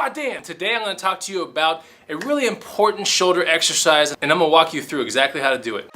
Bah damn! Today I'm going to talk to you about a really important shoulder exercise, and I'm going to walk you through exactly how to do it.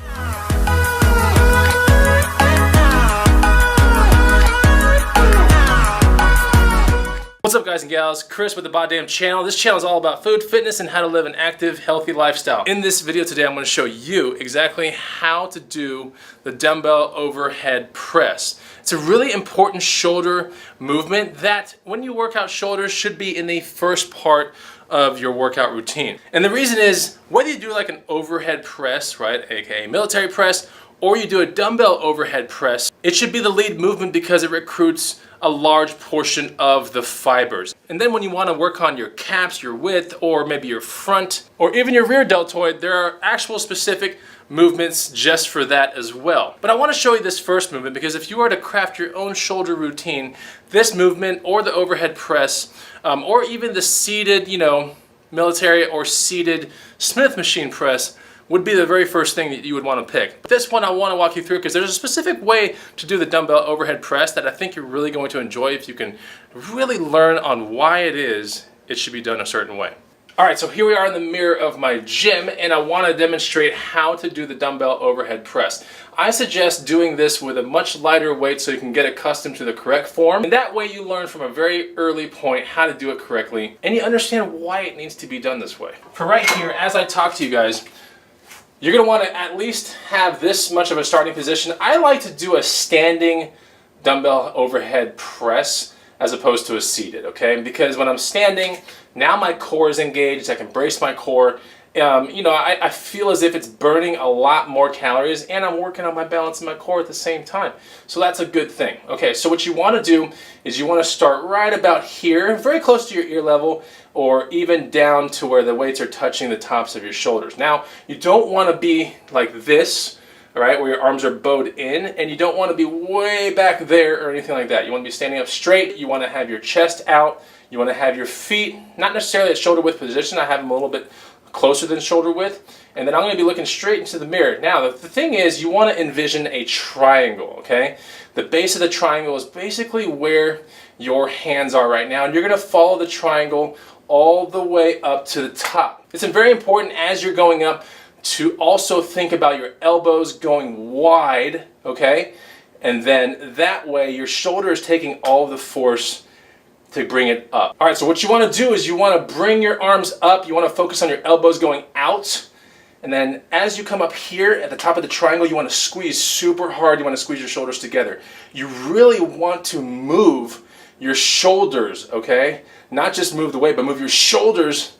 What's up guys and gals, Chris with the Bah Damn channel. This channel is all about food, fitness, and how to live an active, healthy lifestyle. In this video today, I'm going to show you exactly how to do the dumbbell overhead press. It's a really important shoulder movement that when you work out shoulders should be in the first part of your workout routine. And the reason is, whether you do like an overhead press, right, aka military press, or you do a dumbbell overhead press, it should be the lead movement because it recruits a large portion of the fibers. And then when you want to work on your caps, your width, or maybe your front, or even your rear deltoid, there are actual specific movements just for that as well. But I want to show you this first movement because if you are to craft your own shoulder routine, this movement or the overhead press, or even the seated, military or seated Smith machine press would be the very first thing that you would want to pick. But this one I want to walk you through because there's a specific way to do the dumbbell overhead press that I think you're really going to enjoy if you can really learn on why it should be done a certain way. Alright, so here we are in the mirror of my gym and I want to demonstrate how to do the dumbbell overhead press. I suggest doing this with a much lighter weight so you can get accustomed to the correct form, and that way you learn from a very early point how to do it correctly and you understand why it needs to be done this way. For right here, as I talk to you guys, you're going to want to at least have this much of a starting position. I like to do a standing dumbbell overhead press as opposed to a seated, okay? Because when I'm standing, now my core is engaged, I can brace my core. I feel as if it's burning a lot more calories and I'm working on my balance and my core at the same time. So that's a good thing. Okay, so what you want to do is you want to start right about here, very close to your ear level, or even down to where the weights are touching the tops of your shoulders. Now, you don't want to be like this, all right, where your arms are bowed in, and you don't want to be way back there or anything like that. You want to be standing up straight, you want to have your chest out, you want to have your feet, not necessarily at shoulder width position, I have them a little bit closer than shoulder width, and then I'm going to be looking straight into the mirror. Now, the thing is, you want to envision a triangle, okay? The base of the triangle is basically where your hands are right now, and you're going to follow the triangle all the way up to the top. It's very important as you're going up to also think about your elbows going wide, okay? And then that way your shoulder is taking all of the force to bring it up. All right, so what you want to do is you want to bring your arms up, you want to focus on your elbows going out, and then as you come up here at the top of the triangle, you want to squeeze super hard, you want to squeeze your shoulders together. You really want to move your shoulders, okay? Not just move the weight, but move your shoulders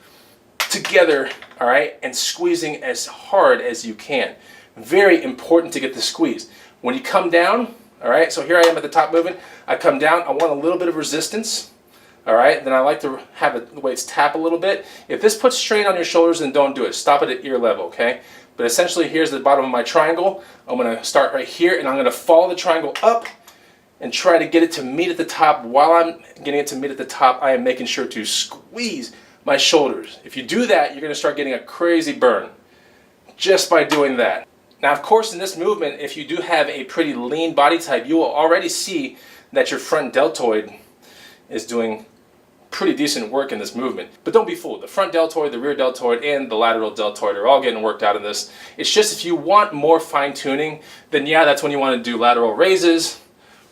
together, all right? And squeezing as hard as you can. Very important to get the squeeze. When you come down, all right, so here I am at the top movement, I come down, I want a little bit of resistance. All right, then I like to have the weights tap a little bit. If this puts strain on your shoulders, then don't do it. Stop it at ear level, okay? But essentially, here's the bottom of my triangle. I'm gonna start right here, and I'm gonna follow the triangle up and try to get it to meet at the top. While I'm getting it to meet at the top, I am making sure to squeeze my shoulders. If you do that, you're gonna start getting a crazy burn just by doing that. Now, of course, in this movement, if you do have a pretty lean body type, you will already see that your front deltoid is doing pretty decent work in this movement. But don't be fooled. The front deltoid, the rear deltoid, and the lateral deltoid are all getting worked out in this. It's just if you want more fine tuning, then yeah, that's when you want to do lateral raises,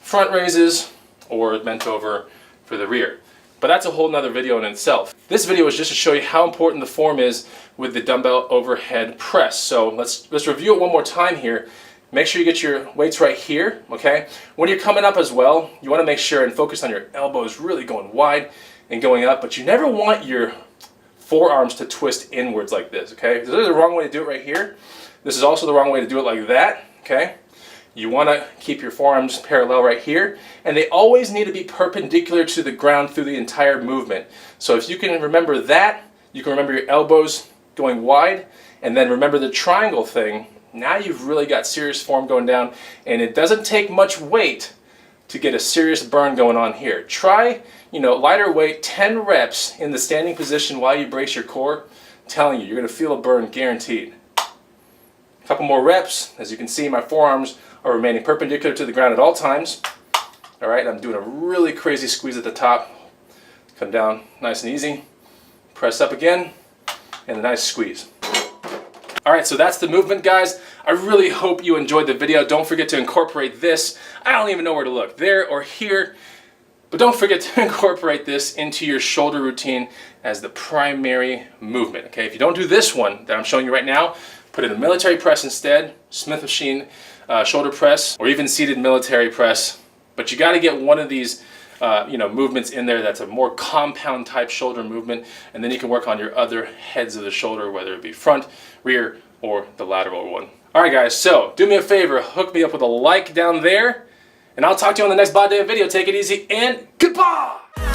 front raises, or bent over for the rear. But that's a whole nother video in itself. This video is just to show you how important the form is with the dumbbell overhead press. So let's review it one more time here. Make sure you get your weights right here, okay? When you're coming up as well, you want to make sure and focus on your elbows really going wide and going up, but you never want your forearms to twist inwards like this, okay? This is the wrong way to do it right here. This is also the wrong way to do it like that, okay? You want to keep your forearms parallel right here, and they always need to be perpendicular to the ground through the entire movement. So if you can remember that, you can remember your elbows going wide, and then remember the triangle thing. Now you've really got serious form going down, and it doesn't take much weight to get a serious burn going on here. Try, lighter weight, 10 reps in the standing position while you brace your core. I'm telling you, you're going to feel a burn guaranteed. A couple more reps. As you can see, my forearms are remaining perpendicular to the ground at all times. All right, I'm doing a really crazy squeeze at the top. Come down nice and easy. Press up again, and a nice squeeze. All right, so that's the movement, guys. I really hope you enjoyed the video. Don't forget to incorporate this. I don't even know where to look, there or here. But don't forget to incorporate this into your shoulder routine as the primary movement, okay? If you don't do this one that I'm showing you right now, put in a military press instead, Smith machine shoulder press, or even seated military press. But you gotta get one of these movements in there that's a more compound type shoulder movement, and then you can work on your other heads of the shoulder, whether it be front, rear, or the lateral one. All right, guys, so do me a favor, hook me up with a like down there, and I'll talk to you on the next Bod Day video. Take it easy, and goodbye!